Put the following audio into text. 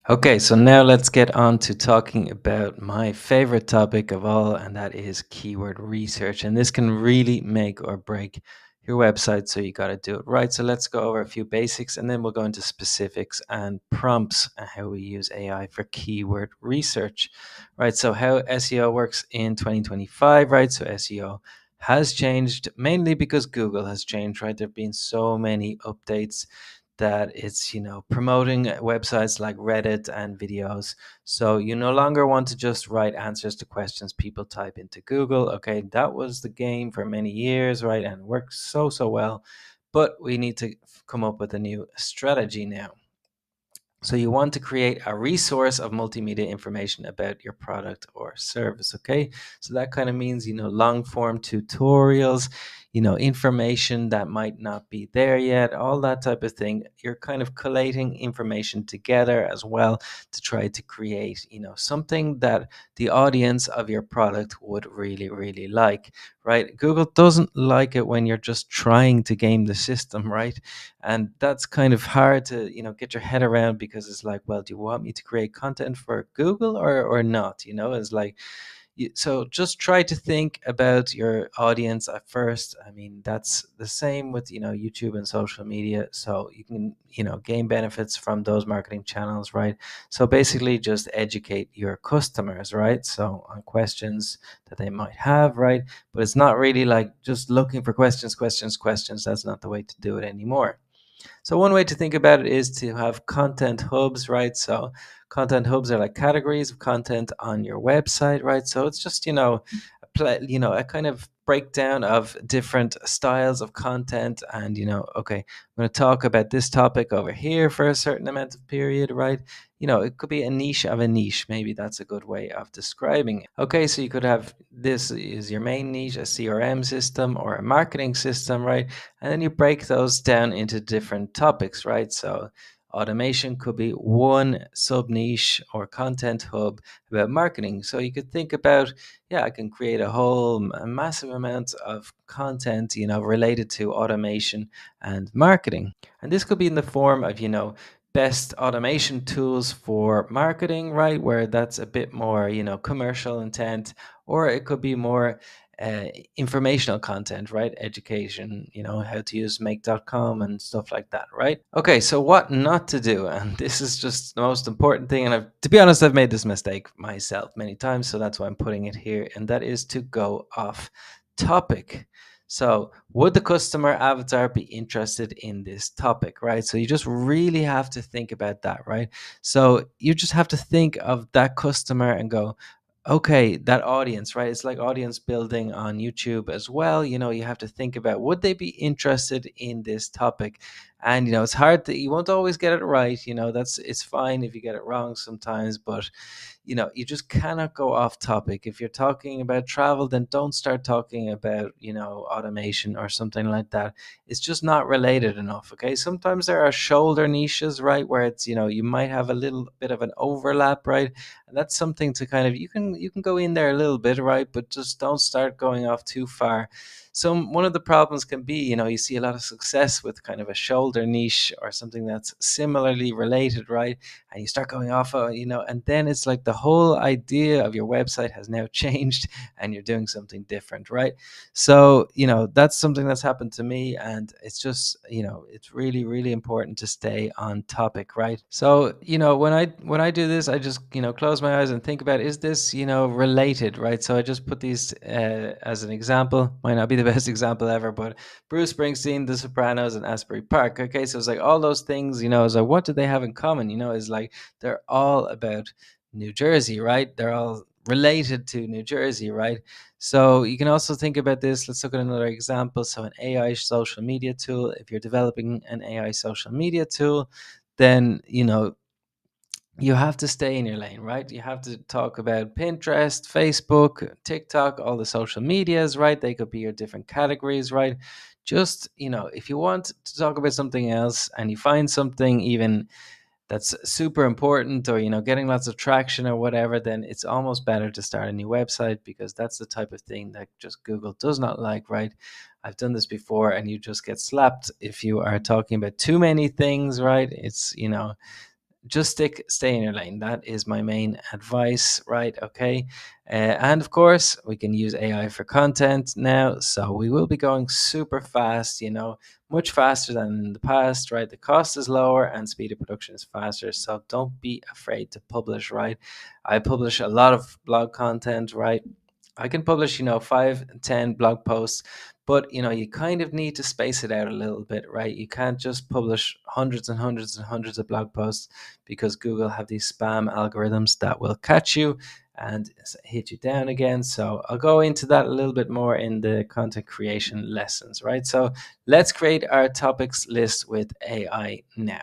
Okay, so now let's get on to talking about my favorite topic of all, and that is keyword research. And this can really make or break your website, so you got to do it right. So let's go over a few basics and then we'll go into specifics and prompts and how we use AI for keyword research. Right, so how SEO works in 2025, right? So SEO has changed mainly because Google has changed, right? There have been so many updates that it's promoting websites like Reddit and videos. So you no longer want to just write answers to questions people type into Google. Okay, that was the game for many years, right? And worked so well, but we need to come up with a new strategy now. So you want to create a resource of multimedia information about your product or service. Okay, so that kind of means long form tutorials, information that might not be there yet, all that type of thing. You're kind of collating information together as well to try to create something that the audience of your product would really like, right? Google doesn't like it when you're just trying to game the system, right? And that's kind of hard to get your head around, because it's like, well, do you want me to create content for Google or not? It's like, so just try to think about your audience at first. I mean, that's the same with YouTube and social media, so you can gain benefits from those marketing channels, right? So basically just educate your customers, right? So on questions that they might have, right? But it's not really like just looking for questions. That's not the way to do it anymore. So one way to think about it is to have content hubs, right? So content hubs are like categories of content on your website, right? So it's just a kind of breakdown of different styles of content, and okay, I'm going to talk about this topic over here for a certain amount of period, right? It could be a niche of a niche. Maybe that's a good way of describing it. Okay, so you could have, this is your main niche, a CRM system or a marketing system, right? And then you break those down into different topics, right? So automation could be one sub niche or content hub about marketing. So you could think about, yeah, I can create a massive amount of content, related to automation and marketing. And this could be in the form of, best automation tools for marketing, right? Where that's a bit more, commercial intent, or it could be more uh, informational content, right? Education, how to use make.com and stuff like that, right? Okay, so what not to do. And this is just the most important thing. And to be honest, I've made this mistake myself many times. So that's why I'm putting it here. And that is to go off topic. So, would the customer avatar be interested in this topic, right? So, you just really have to think about that, right? So, you just have to think of that customer and go, okay, that audience, right? It's like audience building on YouTube as well. You have to think about, would they be interested in this topic? And it's hard that you won't always get it right. It's fine if you get it wrong sometimes, but you just cannot go off topic. If you're talking about travel, then don't start talking about automation or something like that. It's just not related enough. Okay, sometimes there are shoulder niches, right, where it's you might have a little bit of an overlap, right? And that's something to kind of, you can go in there a little bit, right, but just don't start going off too far. So one of the problems can be, you see a lot of success with kind of a shoulder niche or something that's similarly related, right? And you start going off, and then it's like the whole idea of your website has now changed and you're doing something different, right? So, that's something that's happened to me, and it's just, it's really important to stay on topic, right? So, when I do this, I just, close my eyes and think about, is this, related, right? So I just put these as an example. Might not be the best example ever, but Bruce Springsteen, The Sopranos, and Asbury Park. Okay, so it's like all those things, it's like, what do they have in common? It's like they're all about New Jersey, right? They're all related to New Jersey, right? So you can also think about this. Let's look at another example. So an AI social media tool. If you're developing an AI social media tool, then you have to stay in your lane, right? You have to talk about Pinterest, Facebook, TikTok, all the social medias, right? They could be your different categories, right? Just, if you want to talk about something else and you find something even that's super important, or getting lots of traction or whatever, then it's almost better to start a new website, because that's the type of thing that just Google does not like, right? I've done this before, and you just get slapped if you are talking about too many things, right? It's just stay in your lane. That is my main advice, right? Okay. And of course, we can use AI for content now. So we will be going super fast, much faster than in the past, right? The cost is lower and speed of production is faster. So don't be afraid to publish, right? I publish a lot of blog content, right? I can publish, 5, 10 blog posts, but you kind of need to space it out a little bit, right? You can't just publish hundreds and hundreds and hundreds of blog posts, because Google have these spam algorithms that will catch you and hit you down again. So I'll go into that a little bit more in the content creation lessons, right? So let's create our topics list with AI now.